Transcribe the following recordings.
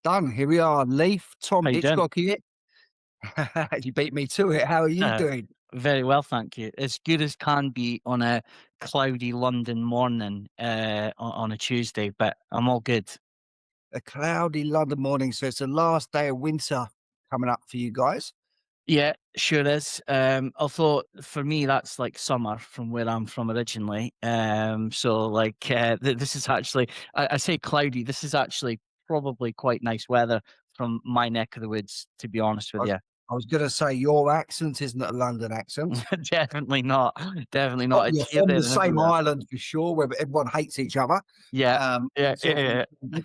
Done. Here we are. Leith, Tom How you doing? Hitchcock here. You beat me to it. How are you Uh, doing? Very well, thank you. As good as can be on a cloudy London morning on a Tuesday, but I'm all good. A cloudy London morning, so it's the last day of winter coming up for you guys. Yeah, sure is. Although for me, that's like summer from where I'm from originally. So like this is actually, I say cloudy. This is actually probably quite nice weather from my neck of the woods, to be honest I with was, you. I was going to say your accent isn't a London accent. Definitely not. Definitely Oh, not. It's you're here, from there, the and same everywhere. island for sure, where everyone hates each other. Yeah, yeah, Sort of. yeah.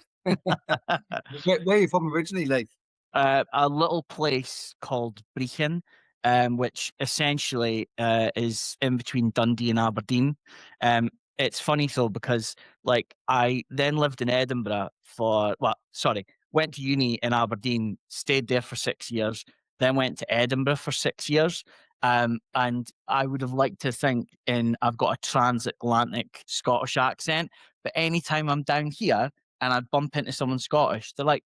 Where are you from originally, Leith? A little place called Brechin, which essentially is in between Dundee and Aberdeen. It's funny though because like I then lived in Edinburgh went to uni in Aberdeen, stayed there for 6 years, then went to Edinburgh for 6 years. And I would have liked to think I've got a transatlantic Scottish accent, but anytime I'm down here and I bump into someone Scottish, they're like,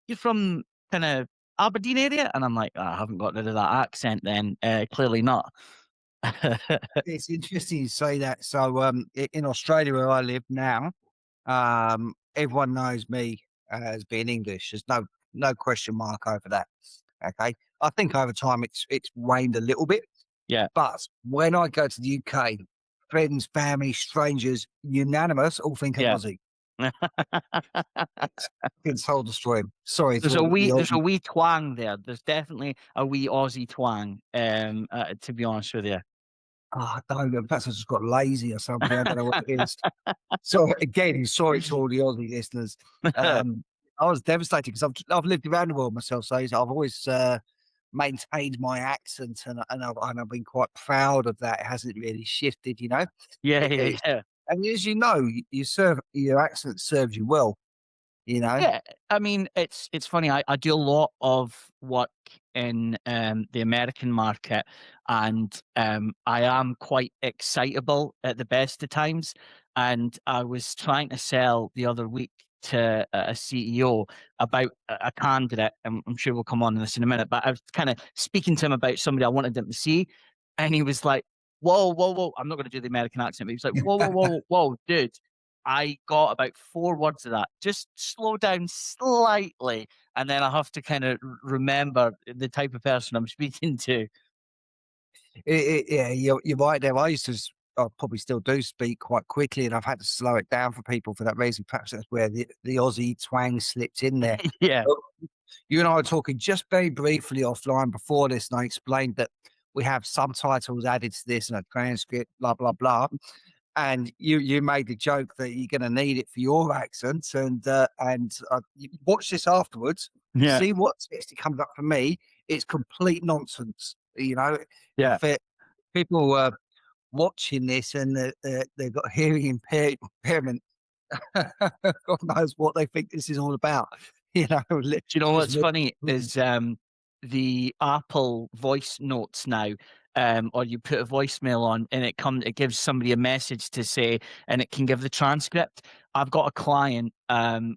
you're from kind of Aberdeen area? And I'm like, "Oh, I haven't got rid of that accent then. Clearly not." It's interesting you say that. So, in Australia, where I live now, everyone knows me as being English. There's no question mark over that. Okay, I think over time it's waned a little bit, Yeah. but when I go to the UK, friends, family, strangers, unanimous, all think I'm Yeah. Aussie. It's soul destroying. Sorry to There's a all the wee there's a Aussie. wee twang there. There's definitely a wee Aussie twang, to be honest with you. Oh, I don't know. Perhaps I just got lazy or something. I don't know what it is. So again, sorry to all the Aussie listeners. I was devastated because I've lived around the world myself, so I've always maintained my accent, and I've been quite proud of that. It hasn't really shifted, you know. Yeah, yeah, It's yeah. and as you know, you serve your accent serves you well, you know. Yeah, I mean, it's funny. I do a lot of work in the American market, and I am quite excitable at the best of times. And I was trying to sell the other week to a CEO about a candidate. I'm sure we'll come on to this in a minute, but I was kind of speaking to him about somebody I wanted him to see, and he was like, "Whoa, whoa, whoa!" I'm not going to do the American accent, but he was like, "Whoa, whoa, whoa, whoa, dude." I got about 4 words of that. Just slow down slightly, and then I have to kinda remember the type of person I'm speaking to. Yeah, you're right there. I probably still do speak quite quickly, and I've had to slow it down for people for that reason. Perhaps that's where the Aussie twang slipped in there. Yeah, But you and I were talking just very briefly offline before this, and I explained that we have subtitles added to this and a transcript, blah blah blah. And you made the joke that you're going to need it for your accent, and you watch this afterwards, yeah, see what text it comes up for me. It's complete nonsense, you know. yeah. If people watching this and they've got hearing impairment, God knows what they think this is all about. You know, Do you know just what's funny is, the Apple voice notes now, or you put a voicemail on and it gives somebody a message to say, and it can give the transcript. I've got a client,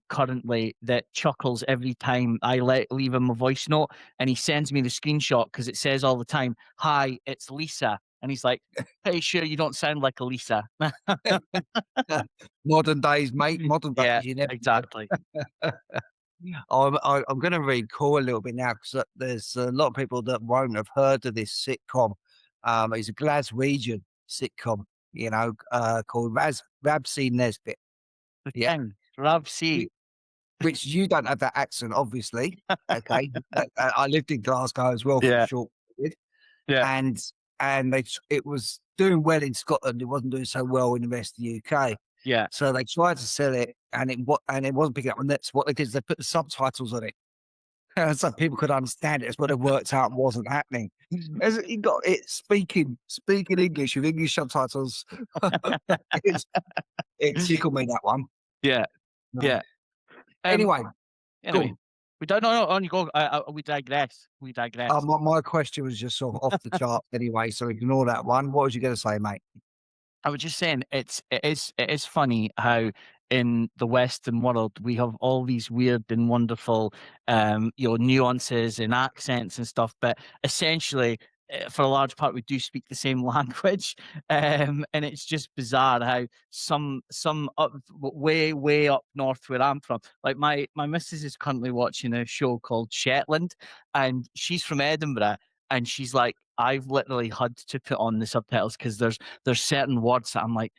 currently that chuckles every time I leave him a voice note, and he sends me the screenshot because it says all the time, "Hi, it's Lisa." And he's like, "Hey, sure you don't sound like a Lisa." modern days, mate. Modern Yeah, days. You never know. exactly. I'm going to recall a little bit now because there's a lot of people that won't have heard of this sitcom. It's a Glaswegian sitcom, called Rabsy Nesbit. The Yeah, thing, Rob C. whi- which you don't have that accent, obviously. Okay, I lived in Glasgow as well for a Yeah, short period, yeah, and it was doing well in Scotland. It wasn't doing so well in the rest of the UK. yeah. So they tried to sell it, and it wasn't picking up. And that's what they did. Is they put the subtitles on it, so people could understand it. That's what it worked out wasn't happening. As he got it speaking English with English subtitles. it's, it tickled me, that one. Yeah, No. yeah. Um, Anyway, go anyway, on. we don't no, on you go. We digress. We digress. My question was just sort of off the charts anyway, so ignore that one. What was you going to say, mate? I was just saying it is funny how in the Western world we have all these weird and wonderful nuances and accents and stuff, but essentially for a large part we do speak the same language, and it's just bizarre how some up way up north where I'm from, like my missus is currently watching a show called Shetland, and she's from Edinburgh, and she's like, I've literally had to put on the subtitles because there's certain words that I'm like,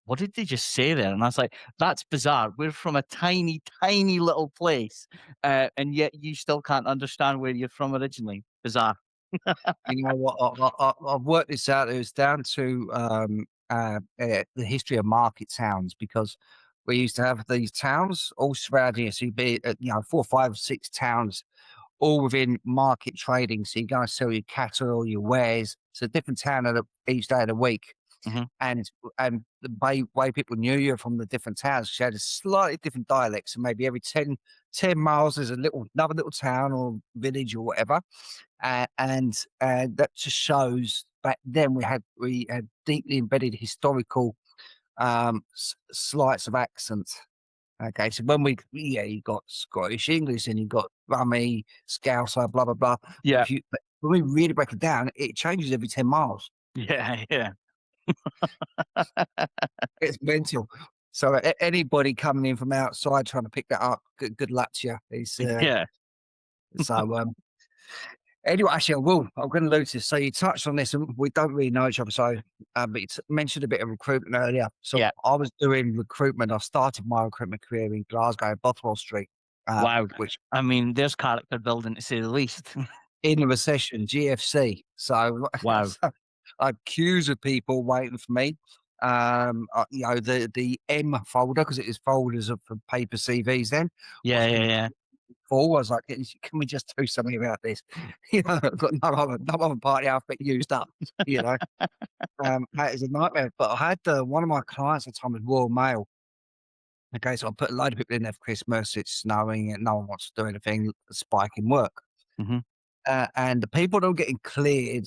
what did they just say there? And I was like, that's bizarre. We're from a tiny, tiny little place, and yet you still can't understand where you're from originally. Bizarre. You know what? I've worked this out. It was down to the history of market towns because we used to have these towns all surrounding us. So you'd be, 4, 5, 6 towns all within market trading. So you go and sell your cattle, your wares. It's a different town each day of the week. Hmm. And the way people knew you from the different towns, she had a slightly different dialects, and maybe every 10 miles there's another little town or village or whatever. And that just shows back then we had deeply embedded historical slights of accent. Okay, so when you got Scottish English and you got Rummy, Scouser, blah blah blah. Yeah, But when we really break it down, it changes every 10 miles. yeah, yeah, It's mental. So anybody coming in from outside trying to pick that up, good luck to you. yeah, So anyway, actually, I'm going to lose this. So you touched on this, and we don't really know each other. So, but you mentioned a bit of recruitment earlier. So yeah. I was doing recruitment. I started my recruitment career in Glasgow, Bothwell Street, Wow. which I mean, there's character building to say the least. in the recession, GFC. So, Wow. so I had queues of people waiting for me. The M folder, because it was folders of paper CVs then, Yeah, was yeah, yeah, full. I was like, can we just do something about this? I've got no other party alphabet used up, you know. That is a nightmare. But I had one of my clients at the time was Royal Mail. Okay, so I put a load of people in there for Christmas. It's snowing and no one wants to do anything. Spike in work. hmm And the people that were getting cleared,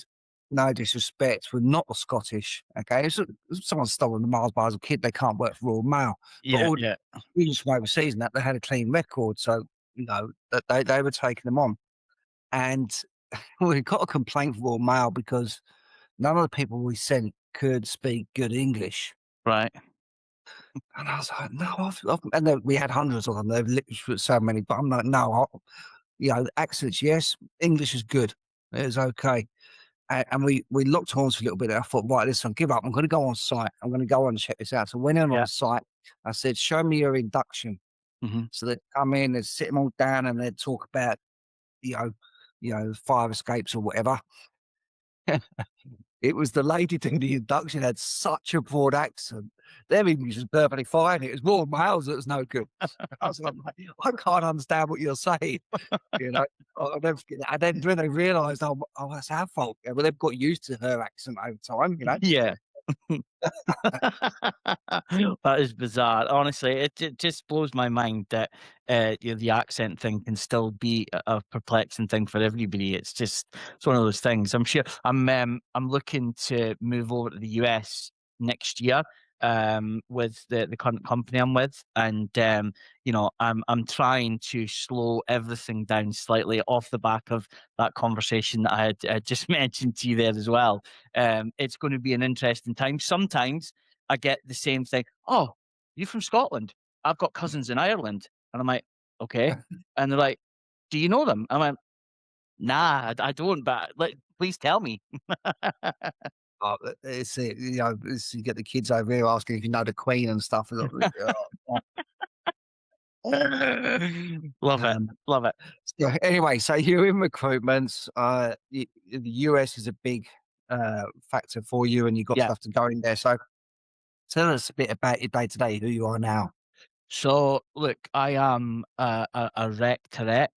no disrespect, were not Scottish. Okay, if someone's stolen the Mars bar as a kid, they can't work for Royal Mail. But yeah, all yeah. students from overseas and that, they had a clean record, so that they were taking them on. And we got a complaint from Royal Mail because none of the people we sent could speak good English. Right. And I was like, no, and then we had hundreds of them. They've literally so many, but I'm like, no, accents, yes, English is good. It was okay. And we looked horns for a little bit. I thought, right, listen, give up. I'm going to go on site. I'm going to go on and check this out. So I went in on Yeah. site. I said, show me your induction. hmm So they come in, they'd sit them all down and they'd talk about, you know, fire escapes or whatever. It was the lady doing the induction had such a broad accent. Their English was perfectly fine. It was more males that was no good. I was like, I can't understand what you're saying. You know, I'll never forget that. And then when they realised, that's our fault. Yeah, well, they've got used to her accent over time. Yeah. That is bizarre. Honestly, it just blows my mind that the accent thing can still be a perplexing thing for everybody. It's one of those things. I'm sure I'm looking to move over to the US next year with the current company I'm with, and I'm trying to slow everything down slightly off the back of that conversation that I had just mentioned to you there as well. It's going to be an interesting time. Sometimes I get the same thing. Oh, you from Scotland? I've got cousins in Ireland. And I'm like, okay. And they're like, do you know them? I'm like, nah, I don't, but please tell me. It's you get the kids over here asking if you know the Queen and stuff. Love it. Um, Love it. so anyway, so you're in recruitment. The US is a big factor for you, and you've got Yeah. stuff to go in there. So tell us a bit about your day to day, who you are now. So look, I am a rec to rec.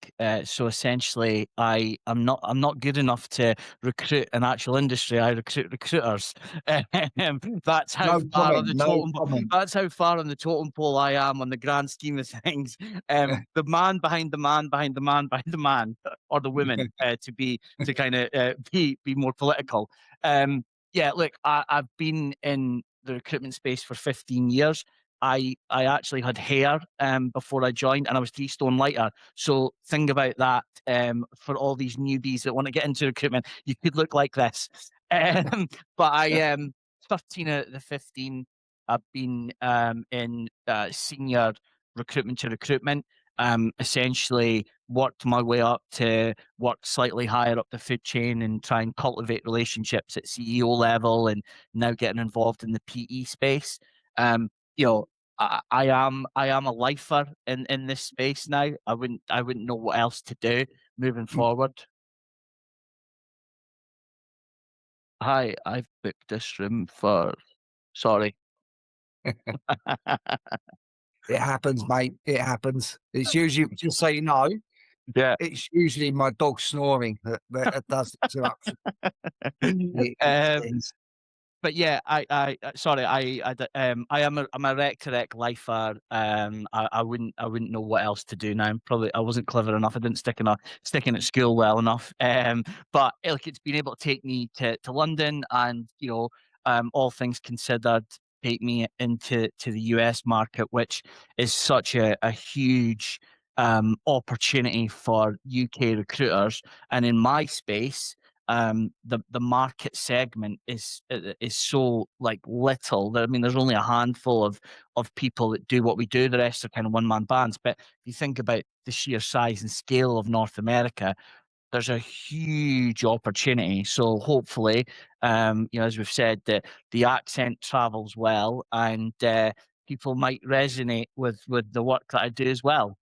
So essentially, I'm not good enough to recruit an actual industry. I recruit recruiters. That's how No far on comment. the No totem. comment. That's how far on the totem pole I am on the grand scheme of things. The man behind the man behind the man behind the man, or the women, to kind of be more political. Yeah, look, I've been in the recruitment space for 15 years. I actually had hair before I joined, and I was 3 stone lighter. So think about that for all these newbies that want to get into recruitment. You could look like this. But I 13 out of the 15. I've been in senior recruitment to recruitment. Essentially worked my way up to work slightly higher up the food chain and try and cultivate relationships at CEO level, and now getting involved in the PE space. You know, I am a lifer in this space now. I wouldn't know what else to do moving forward. Hi, I've booked this room for. Sorry. It happens, mate. It happens. It's usually, just so you know, Yeah. it's usually my dog snoring that does the interruption. It um, is. but yeah, sorry, I'm a rec to rec lifer. I wouldn't know what else to do now. Probably I wasn't clever enough. I didn't stick in at school well enough. But like it's been able to take me to London, and all things considered, take me to the US market, which is such a huge opportunity for UK recruiters. And in my space, the market segment is so like little that, I mean, there's only a handful of people that do what we do. The rest are kind of one-man bands. But if you think about the sheer size and scale of North America, there's a huge opportunity. So hopefully, as we've said, that the accent travels well, and people might resonate with the work that I do as well.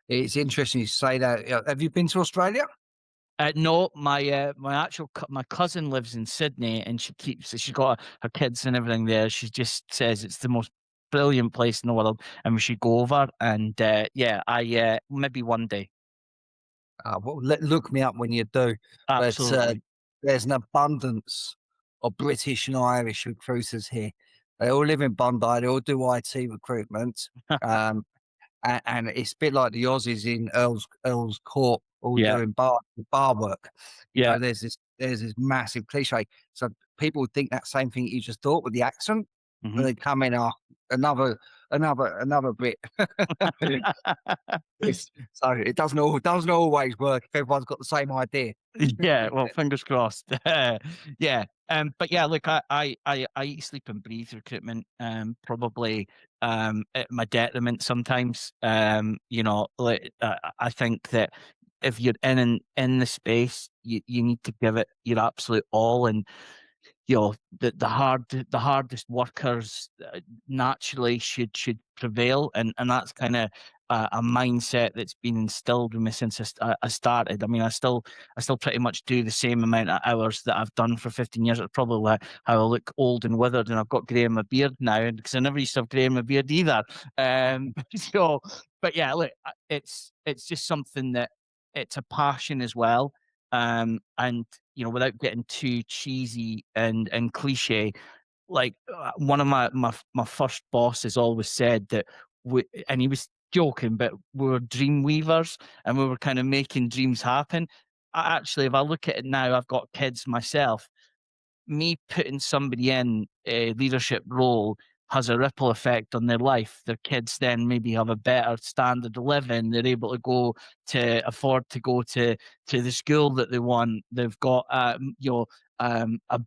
It's interesting you say that. Have you been to Australia? No, my cousin lives in Sydney, and she's got her kids and everything there. She just says it's the most brilliant place in the world, and we should go over. And yeah, I maybe one day. Well, look me up when you do. But Absolutely. there's an abundance of British and Irish recruiters here. They all live in Bondi. They all do IT recruitment. Um, and it's a bit like the Aussies in Earl's Court, all Yeah, doing bar work. yeah. There's this massive cliche. So people think that same thing you just thought with the accent, but Hmm. they come in another bit. So it doesn't always work if everyone's got the same idea. Yeah, well, fingers crossed. Yeah. But yeah, look, I eat, sleep, and breathe recruitment. Probably at my detriment sometimes. Like I think that if you're in the space, you need to give it your absolute all. And the hardest workers naturally should prevail, and that's kind of a mindset that's been instilled in me since I started. I mean, I still pretty much do the same amount of hours that I've done for 15 years. It's probably like how I look old and withered, and I've got grey in my beard now, and because I never used to have grey in my beard either. So, but yeah, look, it's just something that it's a passion as well. And without getting too cheesy and cliche, like one of my first bosses always said that and he was joking, but we were dream weavers, and we were kind of making dreams happen. Actually, if I look at it now, I've got kids myself. Me putting somebody in a leadership role has a ripple effect on their life. Their kids then maybe have a better standard of living. They're able to afford to go to the school that they want. They've got a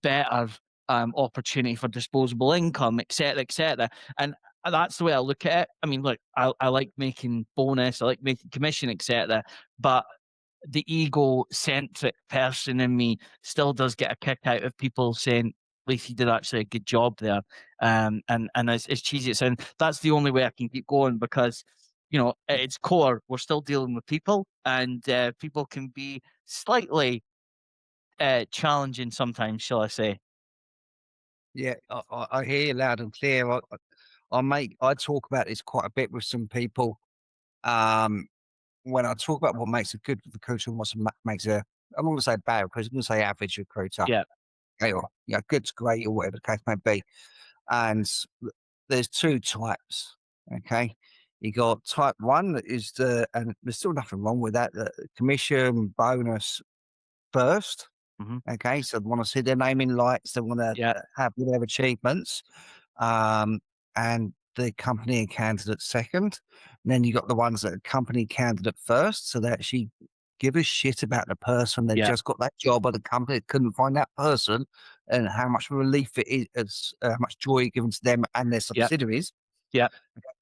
better opportunity for disposable income, etc., etc. And that's the way I look at it. I mean, look, I like making bonus, I like making commission, etc. But the egocentric person in me still does get a kick out of people saying, Leith, you did actually a good job there. And as cheesy as it sounds, that's the only way I can keep going, because, at its core, we're still dealing with people, and people can be slightly challenging sometimes, shall I say. Yeah, I hear you loud and clear. I talk about this quite a bit with some people. Um, when I talk about what makes a good recruiter and makes I'm not going to say bad recruiter, I'm going to say average recruiter. Yeah, Okay, or good's great, or whatever the case may be. And there's two types. Okay, you got type one that is and there's still nothing wrong with that. The commission bonus first. Mhm. Okay, so they want to see their name in lights. They want to Yeah. have their achievements, um, and the company and candidate second. And then you got the ones that are company candidate first, so they actually give a shit about the person. They've Yeah. just got that job, or the company couldn't find that person, and how much relief it is, how much joy given to them and their Yeah. subsidiaries. Yeah.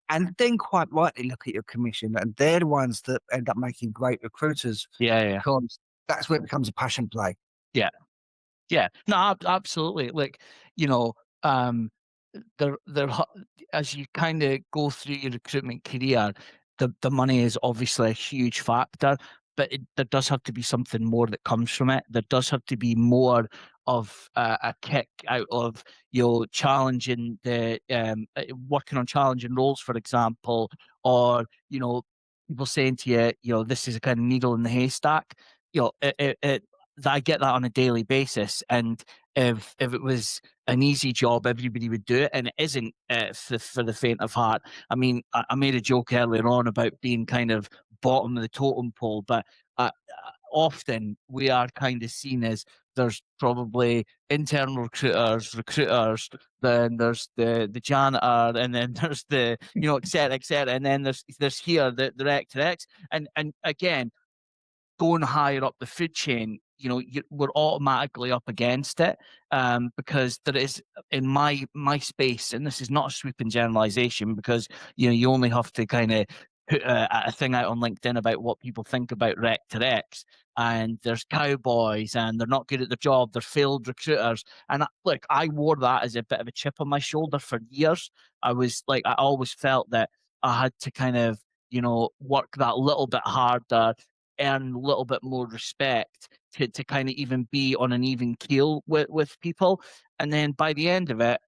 And then quite rightly look at your commission, and they're the ones that end up making great recruiters Yeah. Yeah. because that's where it becomes a passion play. Yeah. Yeah. No, absolutely. Like, you know, um, as you kind of go through your recruitment career, the money is obviously a huge factor, but there does have to be something more that comes from it. There does have to be more of a kick out of, challenging working on challenging roles, for example, or people saying to you, this is a kind of needle in the haystack. I get that on a daily basis, and if it was an easy job, everybody would do it, and it isn't for the faint of heart. I mean, I made a joke earlier on about being kind of bottom of the totem pole, but often we are kind of seen as there's probably internal recruiters, then there's the janitor, and then there's the et cetera, and then there's here the rec to X, and again, going higher up the food chain, we're automatically up against it, because there is, in my space, and this is not a sweeping generalization, because you only have to kind of put a thing out on LinkedIn about what people think about Rec to Rex, and there's cowboys, and they're not good at their job, they're failed recruiters, and look, I wore that as a bit of a chip on my shoulder for years. I always felt that I had to kind of work that little bit harder, earn a little bit more respect to kind of even be on an even keel with people. And then by the end of it,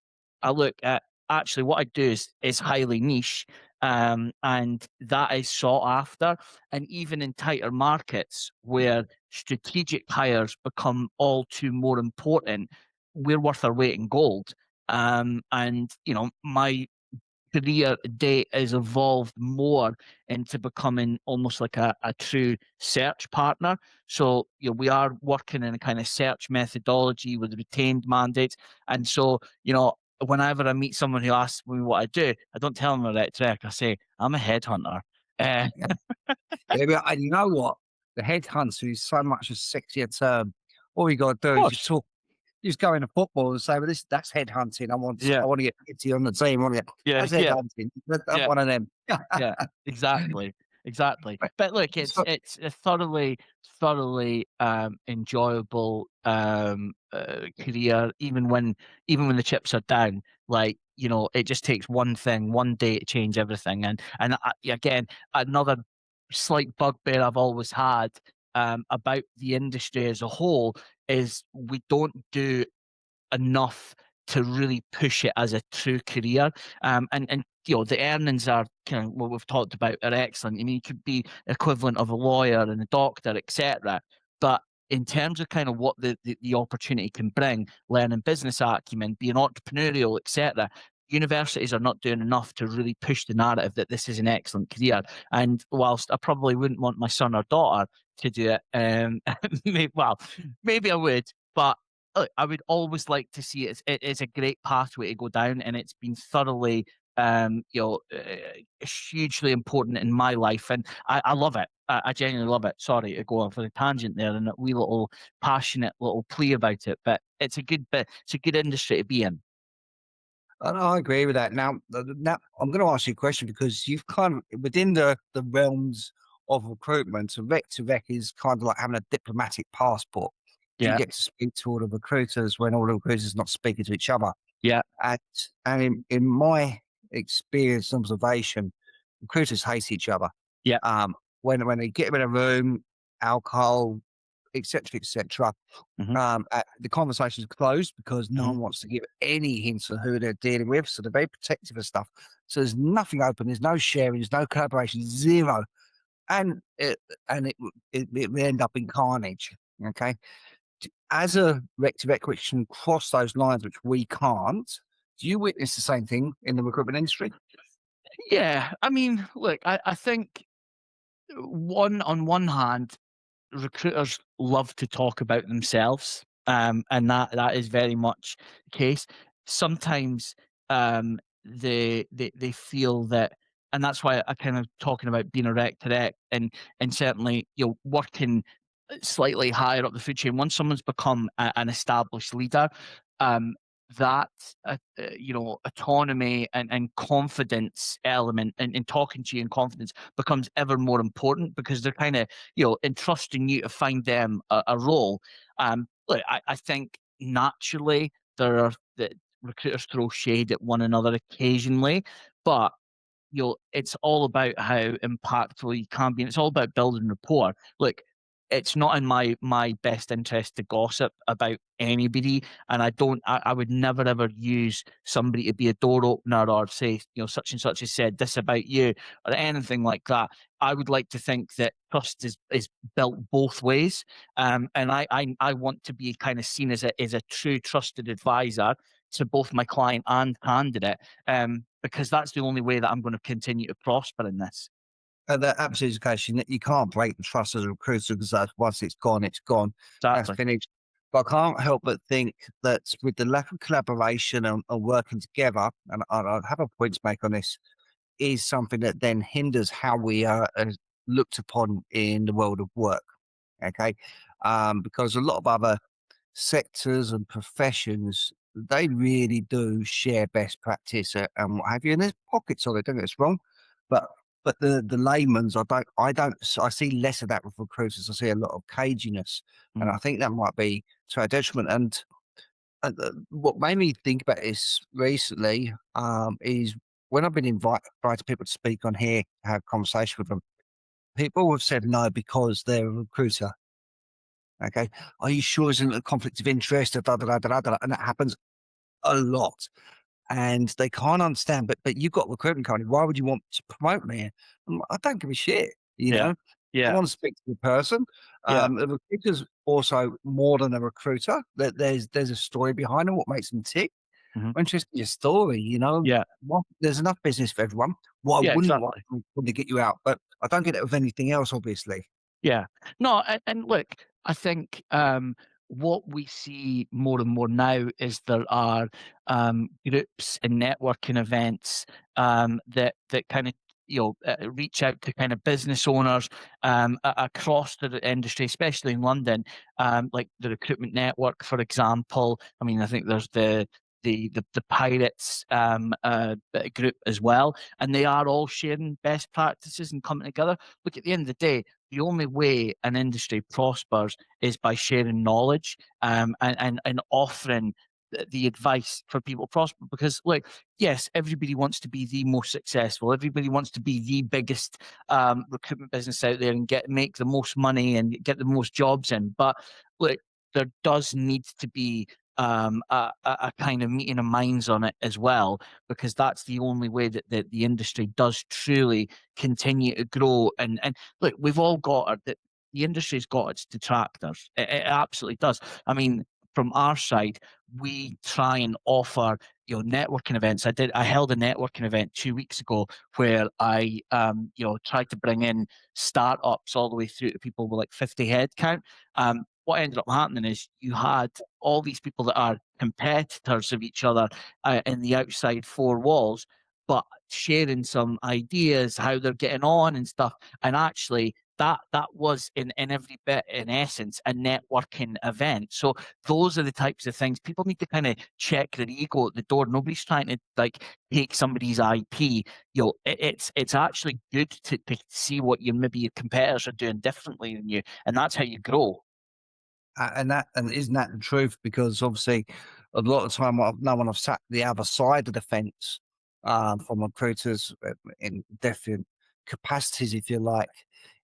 I look at actually what I do is highly niche, and that is sought after. And even in tighter markets where strategic hires become all too more important, we're worth our weight in gold. And my career date has evolved more into becoming almost like a true search partner. So, we are working in a kind of search methodology with retained mandates. And so, whenever I meet someone who asks me what I do, I don't tell them I'm a rec direct. I say, I'm a headhunter. Uh, Yeah, but and you know what? The headhunter is so much a sexier term. All you got to of do is course. you just go into football and say, "Well, that's headhunting. Yeah. I want to get Kitty on the team. I want to get Yeah. that's Yeah. headhunting. I'm Yeah. one of them." Yeah, exactly, exactly. But look, So it's a thoroughly enjoyable career, even when the chips are down. Like, it just takes one thing, one day to change everything. And again, another slight bugbear I've always had about the industry as a whole is we don't do enough to really push it as a true career. And the earnings are kind of what we've talked about are excellent. I mean, you could be equivalent of a lawyer and a doctor, etc. But in terms of kind of what the opportunity can bring, learning business acumen, being entrepreneurial, etc., universities are not doing enough to really push the narrative that this is an excellent career. And whilst I probably wouldn't want my son or daughter to do it, maybe I would, but I would always like to see it is a great pathway to go down, and it's been thoroughly, hugely important in my life, and I love it. I genuinely love it. Sorry to go off on a tangent there and a wee little passionate little plea about it, but it's a good bit. It's a good industry to be in. I agree with that. Now I'm going to ask you a question because you've kind of within the realms of recruitment. So rec to rec is kind of like having a diplomatic passport. You Yeah, get to speak to all the recruiters when all the recruiters are not speaking to each other. yeah, And in my experience and observation, recruiters hate each other. yeah, When they get them in a room, alcohol, etc., etc., hmm the conversation's closed because no hmm one wants to give any hints of who they're dealing with. So they're very protective of stuff. So there's nothing open. There's no sharing. There's no collaboration. Zero. And it will end up in carnage. Okay. As a rec to rec, which can cross those lines, which we can't, do you witness the same thing in the recruitment industry? yeah. I mean, look, I think on one hand, recruiters love to talk about themselves, and that is very much the case. Sometimes they feel that, and that's why I kind of talking about being a rec to rec, and certainly working slightly higher up the food chain. Once someone's become an established leader, um, that autonomy and confidence element in talking to you in confidence becomes ever more important, because they're kind of entrusting you to find them a role. Look, I think naturally there are the recruiters throw shade at one another occasionally, but it's all about how impactful you can be, and it's all about building rapport. Look, it's not in my best interest to gossip about anybody, and I would never ever use somebody to be a door opener or say, such and such has said this about you or anything like that. I would like to think that trust is built both ways, and I want to be kind of seen as a true trusted advisor to both my client and candidate, because that's the only way that I'm going to continue to prosper in this. That absolutely is the case. You can't break the trust as a recruiter because once it's gone, it's gone. That's Exactly. finished. But I can't help but think that with the lack of collaboration and working together, and I have a point to make on this, is something that then hinders how we are looked upon in the world of work. Okay. Because a lot of other sectors and professions, they really do share best practice and what have you. And there's pockets of it, don't get us wrong. But the layman's, I see less of that with recruiters. I see a lot of caginess. And Mm. I think that might be to our detriment. And what made me think about this recently is when I've been invited people to speak on here, have a conversation with them, people have said no because they're a recruiter. Okay. Are you sure isn't a conflict of interest? Da, da, da, da, da, da, and that happens a lot. And they can't understand, but you've got a recruitment company. Why would you want to promote me? I don't give a shit. Yeah. I Yeah. want to speak to the person. Yeah. The recruiter's also more than a recruiter. That there's a story behind them, what makes them tick. Mhm. I'm interested in your story, Yeah. Well, there's enough business for everyone. Why Yeah, wouldn't exactly. want to get you out? But I don't get it with anything else, obviously. Yeah. No, and look, I think what we see more and more now is there are groups and networking events that kind of reach out to kind of business owners across the industry, especially in London, like the Recruitment Network, for example. I mean, I think there's the Pirates group as well, and they are all sharing best practices and coming together. Look, at the end of the day, the only way an industry prospers is by sharing knowledge, and offering the advice for people to prosper. Because, like, yes, everybody wants to be the most successful. Everybody wants to be the biggest recruitment business out there and make the most money and get the most jobs in. But look, there does need to be a kind of meeting of minds on it as well, because that's the only way that the industry does truly continue to grow. And look, we've all got the industry's got its detractors. It absolutely does. I mean, from our side, we try and offer networking events. I held a networking event 2 weeks ago where I tried to bring in startups all the way through to people with like 50 head count. What ended up happening is you had all these people that are competitors of each other in the outside four walls, but sharing some ideas, how they're getting on and stuff. And actually, that was in every bit, in essence, a networking event. So those are the types of things people need to kind of check their ego at the door. Nobody's trying to like take somebody's IP. It's actually good to see what maybe your competitors are doing differently than you, and that's how you grow. And isn't that the truth? Because obviously, a lot of the time, I've known when I've sat the other side of the fence from recruiters in different capacities, if you like,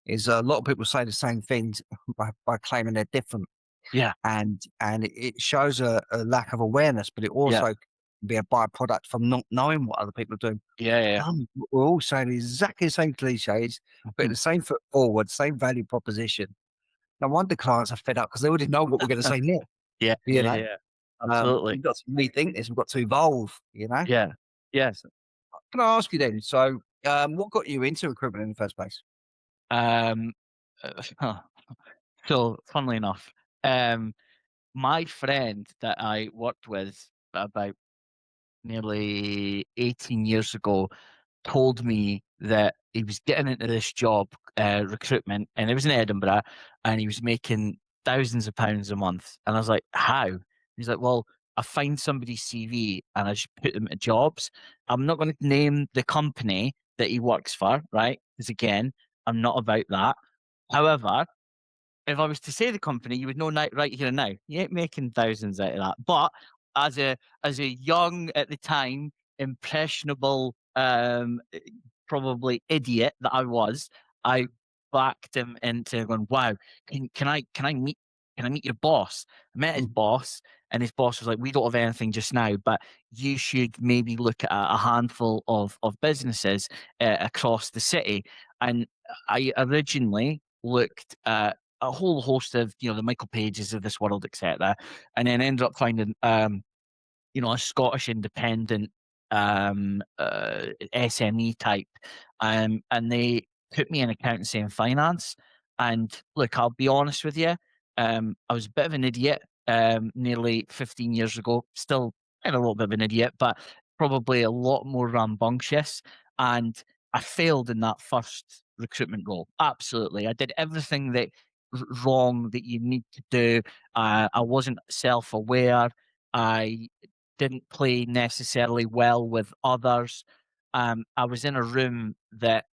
is a lot of people say the same things by claiming they're different, Yeah, and it shows a lack of awareness, but it yeah, also can be a byproduct from not knowing what other people are doing. yeah, yeah. We're all saying exactly the same cliches, putting Mhm. the same foot forward, same value proposition. No wonder clients are fed up because they already know what we're going to say next. Yeah, You yeah, know, yeah. Absolutely. we've got to rethink this. We've got to evolve. You know. Yeah, yeah. So, can I ask you then? So, what got you into recruitment in the first place? Um, huh. So, funnily enough, um, my friend that I worked with about nearly 18 years ago told me that he was getting into this job, recruitment, and it was in Edinburgh, and he was making thousands of pounds a month. And I was like, "How?" He's like, "Well, I find somebody's CV and I just put them to jobs. I'm not going to name the company that he works for, right? Because again, I'm not about that. However, if I was to say the company, you would know right here and now. You ain't making thousands out of that. But as a young at the time, impressionable, probably idiot that I backed him into going, wow, can I meet your boss? I met his Mm. boss, and his boss was like, we don't have anything just now, but you should maybe look at a handful of businesses across the city. And I originally looked at a whole host of, the Michael Pages of this world, etc., and then ended up finding a Scottish independent SME type, and they put me in accountancy and finance. And look, I'll be honest with you, I was a bit of an idiot nearly 15 years ago. Still kind of a little bit of an idiot, but probably a lot more rambunctious. And I failed in that first recruitment role. Absolutely, I did everything that wrong that you need to do. I wasn't self-aware. I didn't play necessarily well with others. I was in a room that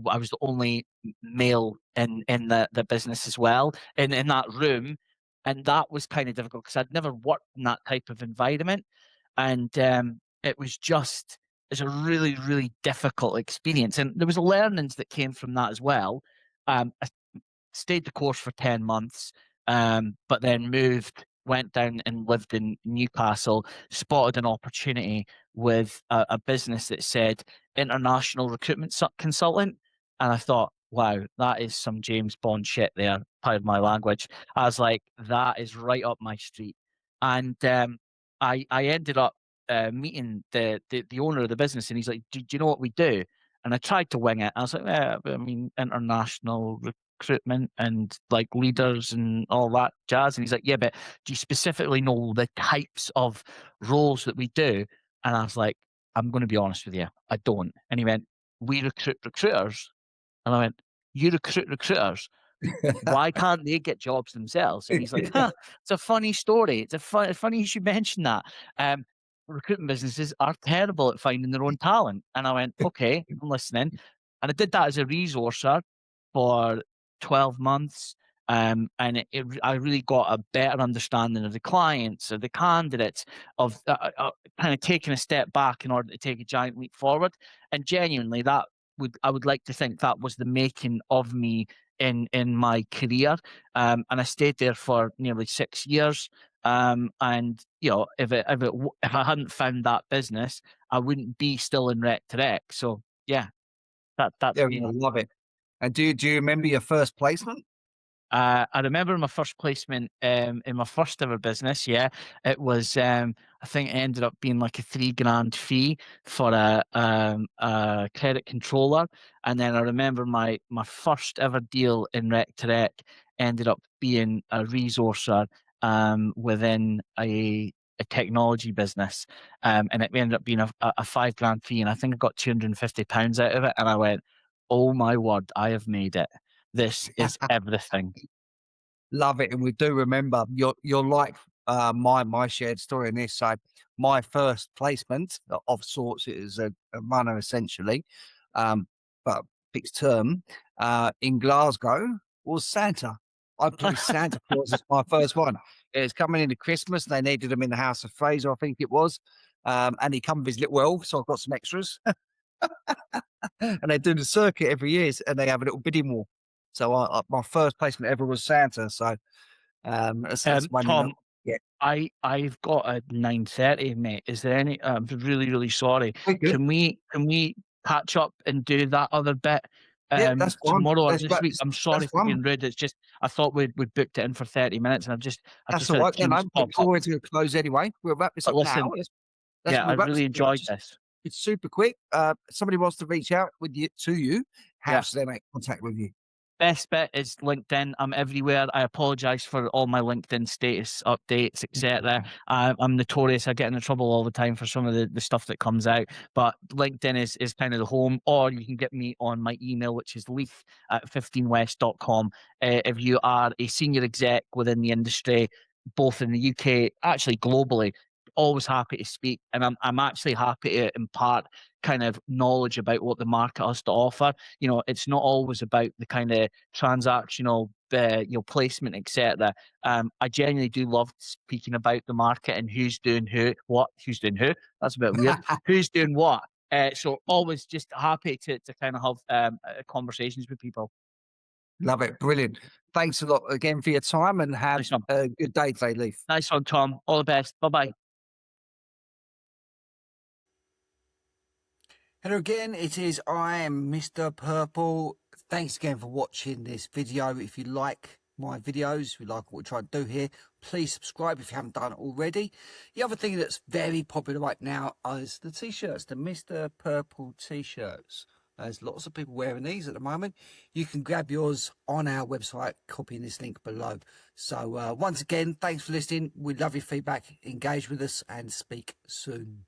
I was the only male in the business as well, in that room, and that was kind of difficult because I'd never worked in that type of environment, and it was just it's a really really difficult experience, and there was learnings that came from that as well. I stayed the course for 10 months, but then went down and lived in Newcastle, spotted an opportunity with a business that said international recruitment consultant. And I thought, wow, that is some James Bond shit there, pardon my language. I was like, that is right up my street. And I ended up meeting the owner of the business, and he's like, do you know what we do? And I tried to wing it. I was like, I mean, international recruitment and like leaders and all that jazz. And he's like, yeah, but do you specifically know the types of roles that we do? And I was like, I'm going to be honest with you, I don't. And he went, we recruit recruiters. And I went, you recruit recruiters? Why can't they get jobs themselves? And he's like, huh, it's a funny story. Funny you should mention that. Recruitment businesses are terrible at finding their own talent. And I went, okay, I'm listening. And I did that as a resourcer for 12 months. I really got a better understanding of the clients, of the candidates, of kind of taking a step back in order to take a giant leap forward. And genuinely, I would like to think that was the making of me in my career. And I stayed there for nearly 6 years. And if I hadn't found that business, I wouldn't be still in rec to rec. So yeah, that's Yeah, I me. love it. And do you remember your first placement? I remember my first placement in my first ever business. Yeah, it was. I think it ended up being like a $3,000 fee for a credit controller, and then I remember my first ever deal in rec to rec ended up being a resourcer within a technology business, and it ended up being a $5,000 fee, and I think I got £250 out of it, and I went, "Oh my word, I have made it! This is everything." Love it, and we do remember you're like my shared story in this. So my first placement of sorts is a runner essentially, but fixed term in Glasgow was Santa. I played Santa Claus as my first one. It's coming into Christmas. They needed him in the House of Fraser, I think it was, and he come with his little elf, so I've got some extras. And they do the circuit every year, and they have a little bidding war. So my first placement ever was Santa. So that's one, Tom, yeah. I've got a 9:30, mate. Is there any? I'm really really sorry. Very good. Can we catch up and do that other bit Yeah, that's fine. tomorrow or That's this but week? I'm that's sorry for fine. being rude. It's just I thought we'd booked it in for 30 minutes, and I've That's just all had a right. No, Teams no, pop it's up. always going to close anyway. We'll wrap this But up now. listen, yeah, I We'll wrap this really up now. enjoyed this. It's super quick. Somebody wants to reach out to you. How Yeah. should they make contact with you? Best bet is LinkedIn. I'm everywhere. I apologize for all my LinkedIn status updates, etc. I'm notorious. I get into trouble all the time for some of the stuff that comes out. But LinkedIn is kind of the home, or you can get me on my email, which is leith@15west.com. If you are a senior exec within the industry, both in the UK, actually globally, always happy to speak. And I'm actually happy to impart kind of knowledge about what the market has to offer. You know, it's not always about the kind of transactional, placement, etc. I genuinely do love speaking about the market and who's doing who's doing who. That's a bit weird. Who's doing what? So always just happy to kind of have conversations with people. Love it. Brilliant. Thanks a lot again for your time, and have Nice one. a good day today, Leith. Nice one, Tom. All the best. Bye bye. Hello again, I am Mr. Purple. Thanks again for watching this video. If you like my videos, if you like what we try to do here, please subscribe if you haven't done it already. The other thing that's very popular right now is the t-shirts, the Mr. Purple t-shirts. There's lots of people wearing these at the moment. You can grab yours on our website, copying this link below. So once again, thanks for listening. We love your feedback. Engage with us and speak soon.